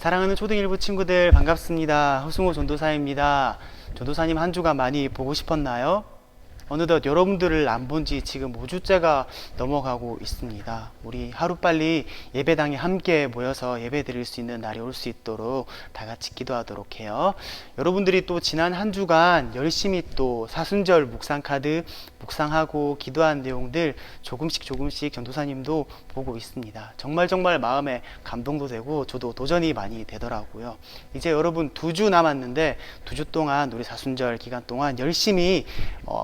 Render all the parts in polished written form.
사랑하는 초등일부 친구들 반갑습니다. 허승호 전도사입니다. 전도사님 한 주간 많이 보고 싶었나요? 어느덧 여러분들을 안 본 지 지금 5주째가 넘어가고 있습니다. 우리 하루빨리 예배당에 함께 모여서 예배 드릴 수 있는 날이 올 수 있도록 다 같이 기도하도록 해요. 여러분들이 또 지난 한 주간 열심히 또 사순절 묵상 카드 묵상하고 기도한 내용들 조금씩 전도사님도 보고 있습니다. 정말 마음에 감동도 되고 저도 도전이 많이 되더라고요. 이제 여러분 2주 남았는데 2주 동안 우리 사순절 기간 동안 열심히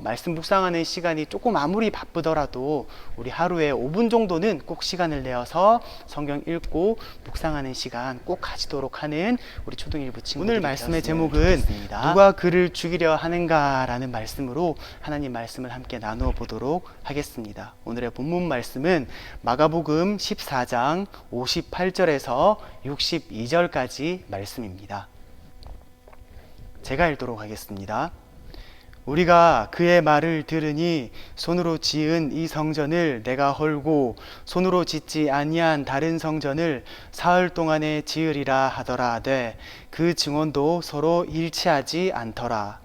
말씀 묵상하는 시간이 조금 아무리 바쁘더라도 우리 하루에 5분 정도는 꼭 시간을 내어서 성경 읽고 묵상하는 시간 꼭 가지도록 하는 우리 초등일부 친구들. 오늘 말씀의 제목은 좋겠습니다. 누가 그를 죽이려 하는가 라는 말씀으로 하나님 말씀을 함께 나누어 보도록 하겠습니다. 오늘의 본문 말씀은 마가복음 14장 58절에서 62절까지 말씀입니다. 제가 읽도록 하겠습니다. 우리가 그의 말을 들으니 손으로 지은 이 성전을 내가 헐고 손으로 짓지 아니한 다른 성전을 사흘 동안에 지으리라 하더라되 그 증언도 서로 일치하지 않더라.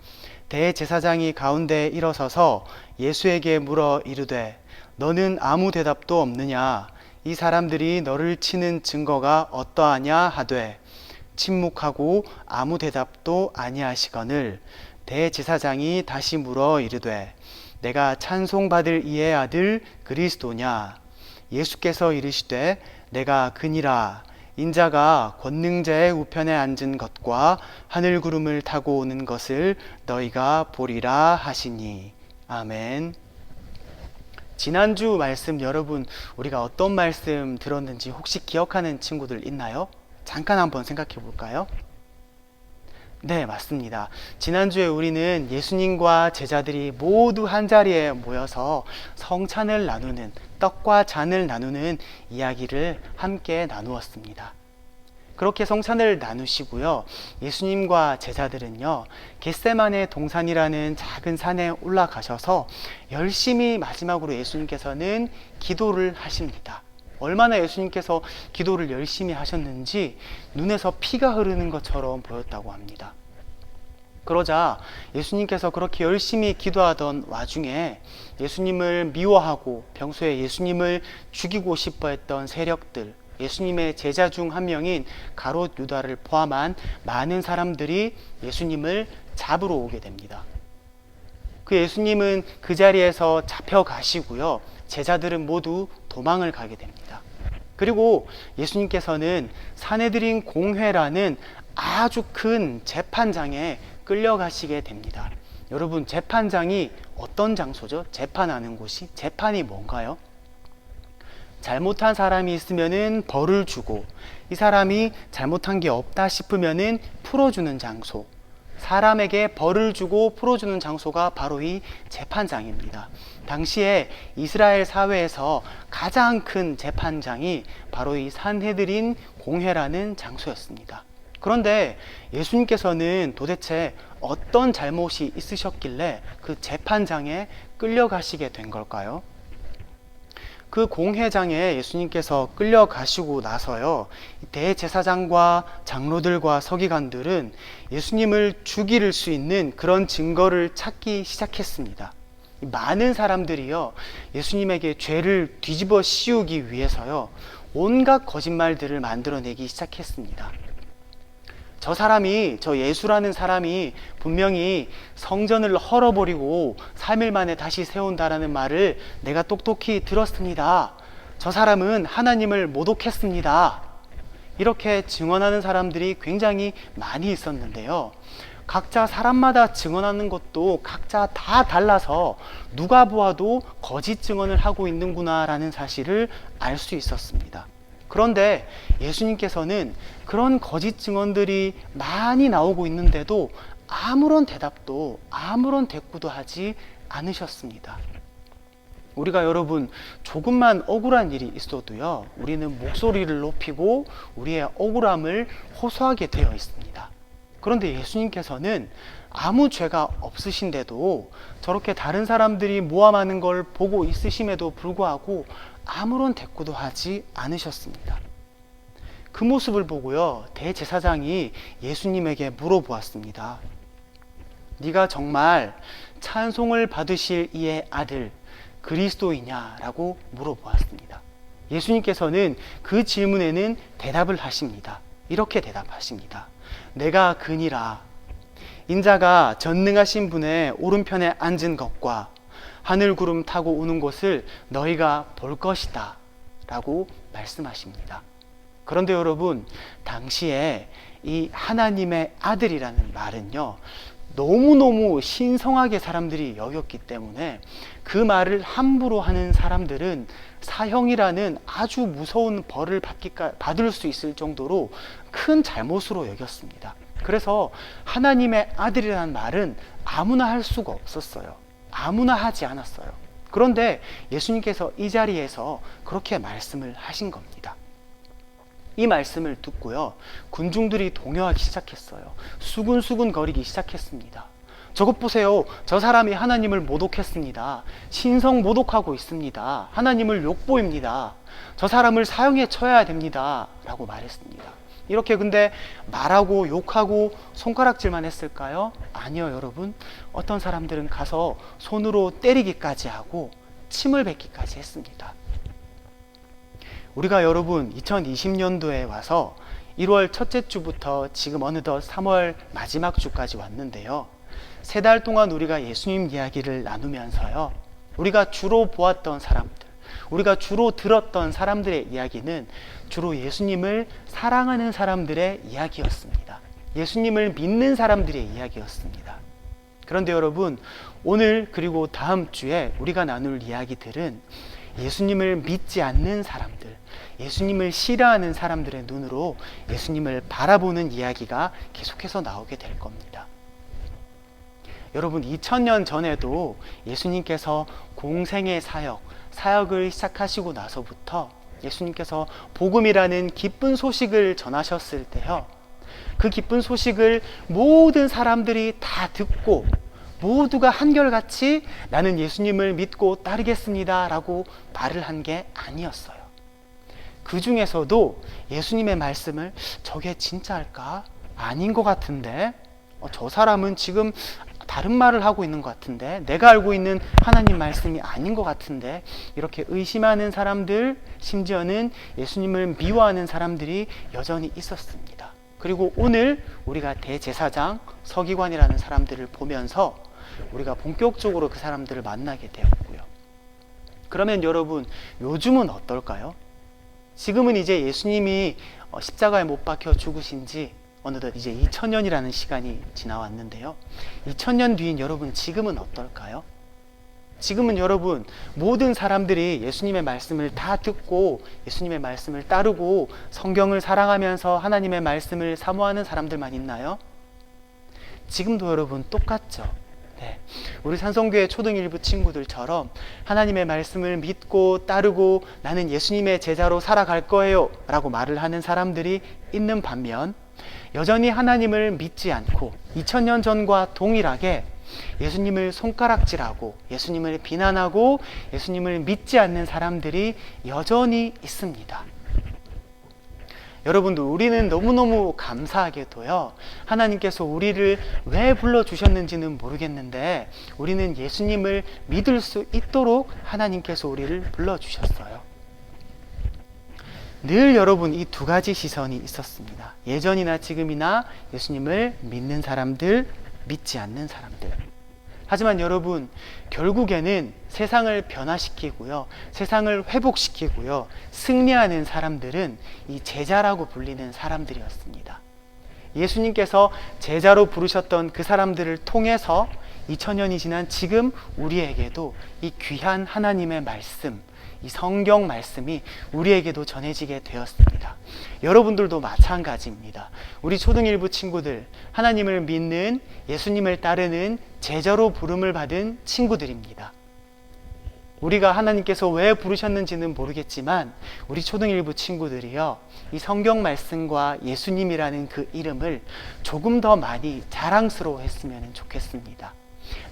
대제사장이 가운데 일어서서 예수에게 물어 이르되 너는 아무 대답도 없느냐? 이 사람들이 너를 치는 증거가 어떠하냐 하되 침묵하고 아무 대답도 아니하시거늘 대제사장이 다시 물어 이르되 내가 찬송받을 이의 아들 그리스도냐? 예수께서 이르시되 내가 그니라. 인자가 권능자의 우편에 앉은 것과 하늘 구름을 타고 오는 것을 너희가 보리라 하시니. 아멘. 지난주 말씀 여러분 우리가 어떤 말씀 들었는지 혹시 기억하는 친구들 있나요? 잠깐 한번 생각해 볼까요? 네, 맞습니다. 지난주에 우리는 예수님과 제자들이 모두 한자리에 모여서 성찬을 나누는, 떡과 잔을 나누는 이야기를 함께 나누었습니다. 그렇게 성찬을 나누시고요. 예수님과 제자들은요, 겟세마네 동산이라는 작은 산에 올라가셔서 열심히 마지막으로 예수님께서는 기도를 하십니다. 얼마나 예수님께서 기도를 열심히 하셨는지 눈에서 피가 흐르는 것처럼 보였다고 합니다. 그러자 예수님께서 그렇게 열심히 기도하던 와중에 예수님을 미워하고 평소에 예수님을 죽이고 싶어 했던 세력들, 예수님의 제자 중 한 명인 가롯 유다를 포함한 많은 사람들이 예수님을 잡으러 오게 됩니다. 그 예수님은 그 자리에서 잡혀가시고요. 제자들은 모두 도망을 가게 됩니다. 그리고 예수님께서는 사내들인 공회라는 아주 큰 재판장에 끌려가시게 됩니다. 여러분, 재판장이 어떤 장소죠? 재판하는 곳이? 재판이 뭔가요? 잘못한 사람이 있으면은 벌을 주고 이 사람이 잘못한 게 없다 싶으면은 풀어주는 장소, 사람에게 벌을 주고 풀어주는 장소가 바로 이 재판장입니다. 당시에 이스라엘 사회에서 가장 큰 재판장이 바로 이 산헤드린 공회라는 장소였습니다. 그런데 예수님께서는 도대체 어떤 잘못이 있으셨길래 그 재판장에 끌려가시게 된 걸까요? 그 공회장에 예수님께서 끌려가시고 나서요, 대제사장과 장로들과 서기관들은 예수님을 죽일 수 있는 그런 증거를 찾기 시작했습니다. 많은 사람들이요, 예수님에게 죄를 뒤집어 씌우기 위해서요, 온갖 거짓말들을 만들어내기 시작했습니다. 저 예수라는 사람이 분명히 성전을 헐어버리고 3일 만에 다시 세운다라는 말을 내가 똑똑히 들었습니다. 저 사람은 하나님을 모독했습니다. 이렇게 증언하는 사람들이 굉장히 많이 있었는데요. 각자 사람마다 증언하는 것도 각자 다 달라서 누가 보아도 거짓 증언을 하고 있는구나 라는 사실을 알 수 있었습니다. 그런데 예수님께서는 그런 거짓 증언들이 많이 나오고 있는데도 아무런 대답도 아무런 대꾸도 하지 않으셨습니다. 우리가 여러분 조금만 억울한 일이 있어도요, 우리는 목소리를 높이고 우리의 억울함을 호소하게 되어 있습니다. 그런데 예수님께서는 아무 죄가 없으신데도 저렇게 다른 사람들이 모함하는 걸 보고 있으심에도 불구하고 아무런 대꾸도 하지 않으셨습니다. 그 모습을 보고요, 대제사장이 예수님에게 물어보았습니다. 네가 정말 찬송을 받으실 이의 아들 그리스도이냐라고 물어보았습니다. 예수님께서는 그 질문에는 대답을 하십니다. 이렇게 대답하십니다. 내가 그니라. 인자가 전능하신 분의 오른편에 앉은 것과 하늘 구름 타고 오는 것을 너희가 볼 것이다 라고 말씀하십니다. 그런데 여러분, 당시에 이 하나님의 아들이라는 말은요, 너무너무 신성하게 사람들이 여겼기 때문에 그 말을 함부로 하는 사람들은 사형이라는 아주 무서운 벌을 받을 수 있을 정도로 큰 잘못으로 여겼습니다. 그래서 하나님의 아들이라는 말은 아무나 할 수가 없었어요. 아무나 하지 않았어요. 그런데 예수님께서 이 자리에서 그렇게 말씀을 하신 겁니다. 이 말씀을 듣고요, 군중들이 동요하기 시작했어요. 수군수군 거리기 시작했습니다. 저것 보세요. 저 사람이 하나님을 모독했습니다. 신성 모독하고 있습니다. 하나님을 욕보입니다. 저 사람을 사형에 쳐야 됩니다 라고 말했습니다. 이렇게 근데 말하고 욕하고 손가락질만 했을까요? 아니요, 여러분. 어떤 사람들은 가서 손으로 때리기까지 하고 침을 뱉기까지 했습니다. 우리가 여러분 2020년도에 와서 1월 첫째 주부터 지금 어느덧 3월 마지막 주까지 왔는데요, 3달 동안 우리가 예수님 이야기를 나누면서요, 우리가 주로 보았던 사람들, 우리가 주로 들었던 사람들의 이야기는 주로 예수님을 사랑하는 사람들의 이야기였습니다. 예수님을 믿는 사람들의 이야기였습니다. 그런데 여러분, 오늘 그리고 다음 주에 우리가 나눌 이야기들은 예수님을 믿지 않는 사람들, 예수님을 싫어하는 사람들의 눈으로 예수님을 바라보는 이야기가 계속해서 나오게 될 겁니다. 여러분, 2000년 전에도 예수님께서 공생의 사역을 시작하시고 나서부터 예수님께서 복음이라는 기쁜 소식을 전하셨을 때요, 그 기쁜 소식을 모든 사람들이 다 듣고 모두가 한결같이 나는 예수님을 믿고 따르겠습니다 라고 말을 한 게 아니었어요. 그 중에서도 예수님의 말씀을 저게 진짜일까? 아닌 것 같은데, 저 사람은 지금 다른 말을 하고 있는 것 같은데, 내가 알고 있는 하나님 말씀이 아닌 것 같은데, 이렇게 의심하는 사람들, 심지어는 예수님을 미워하는 사람들이 여전히 있었습니다. 그리고 오늘 우리가 대제사장, 서기관이라는 사람들을 보면서 우리가 본격적으로 그 사람들을 만나게 되었고요. 그러면 여러분, 요즘은 어떨까요? 지금은 이제 예수님이 십자가에 못 박혀 죽으신 지 어느덧 이제 2000년이라는 시간이 지나왔는데요, 2000년 뒤인 여러분, 지금은 어떨까요? 지금은 여러분, 모든 사람들이 예수님의 말씀을 다 듣고 예수님의 말씀을 따르고 성경을 사랑하면서 하나님의 말씀을 사모하는 사람들만 있나요? 지금도 여러분 똑같죠. 네. 우리 산성교회 초등일부 친구들처럼 하나님의 말씀을 믿고 따르고 나는 예수님의 제자로 살아갈 거예요 라고 말을 하는 사람들이 있는 반면, 여전히 하나님을 믿지 않고 2000년 전과 동일하게 예수님을 손가락질하고 예수님을 비난하고 예수님을 믿지 않는 사람들이 여전히 있습니다. 여러분들, 우리는 너무너무 감사하게도요, 하나님께서 우리를 왜 불러주셨는지는 모르겠는데 우리는 예수님을 믿을 수 있도록 하나님께서 우리를 불러주셨어요. 늘 여러분, 이 두 가지 시선이 있었습니다. 예전이나 지금이나 예수님을 믿는 사람들, 믿지 않는 사람들. 하지만 여러분, 결국에는 세상을 변화시키고요, 세상을 회복시키고요, 승리하는 사람들은 이 제자라고 불리는 사람들이었습니다. 예수님께서 제자로 부르셨던 그 사람들을 통해서 2000년이 지난 지금 우리에게도 이 귀한 하나님의 말씀, 이 성경 말씀이 우리에게도 전해지게 되었습니다. 여러분들도 마찬가지입니다. 우리 초등일부 친구들, 하나님을 믿는, 예수님을 따르는 제자로 부름을 받은 친구들입니다. 우리가 하나님께서 왜 부르셨는지는 모르겠지만 우리 초등일부 친구들이요, 이 성경 말씀과 예수님이라는 그 이름을 조금 더 많이 자랑스러워 했으면 좋겠습니다.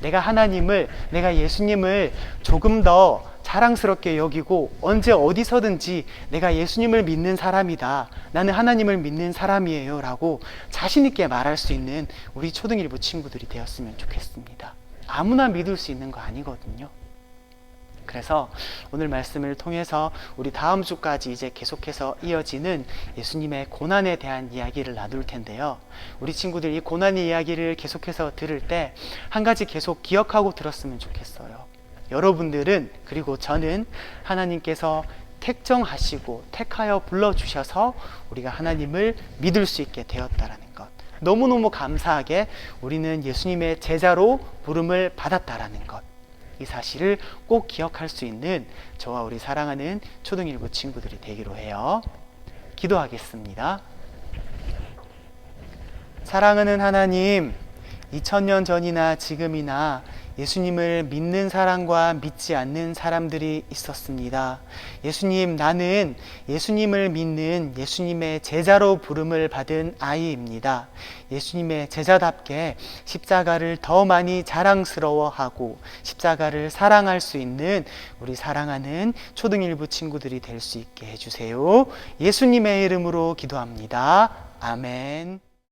내가 예수님을 조금 더 자랑스럽게 여기고 언제 어디서든지 내가 예수님을 믿는 사람이다, 나는 하나님을 믿는 사람이에요 라고 자신 있게 말할 수 있는 우리 초등일부 친구들이 되었으면 좋겠습니다. 아무나 믿을 수 있는 거 아니거든요. 그래서 오늘 말씀을 통해서 우리 다음 주까지 이제 계속해서 이어지는 예수님의 고난에 대한 이야기를 나눌 텐데요. 우리 친구들 이 고난의 이야기를 계속해서 들을 때 한 가지 계속 기억하고 들었으면 좋겠어요. 여러분들은, 그리고 저는 하나님께서 택정하시고 택하여 불러주셔서 우리가 하나님을 믿을 수 있게 되었다라는 것, 너무너무 감사하게 우리는 예수님의 제자로 부름을 받았다라는 것, 이 사실을 꼭 기억할 수 있는 저와 우리 사랑하는 초등일부 친구들이 되기로 해요. 기도하겠습니다. 사랑하는 하나님, 2000년 전이나 지금이나 예수님을 믿는 사람과 믿지 않는 사람들이 있었습니다. 예수님, 나는 예수님을 믿는 예수님의 제자로 부름을 받은 아이입니다. 예수님의 제자답게 십자가를 더 많이 자랑스러워하고 십자가를 사랑할 수 있는 우리 사랑하는 초등일부 친구들이 될 수 있게 해주세요. 예수님의 이름으로 기도합니다. 아멘.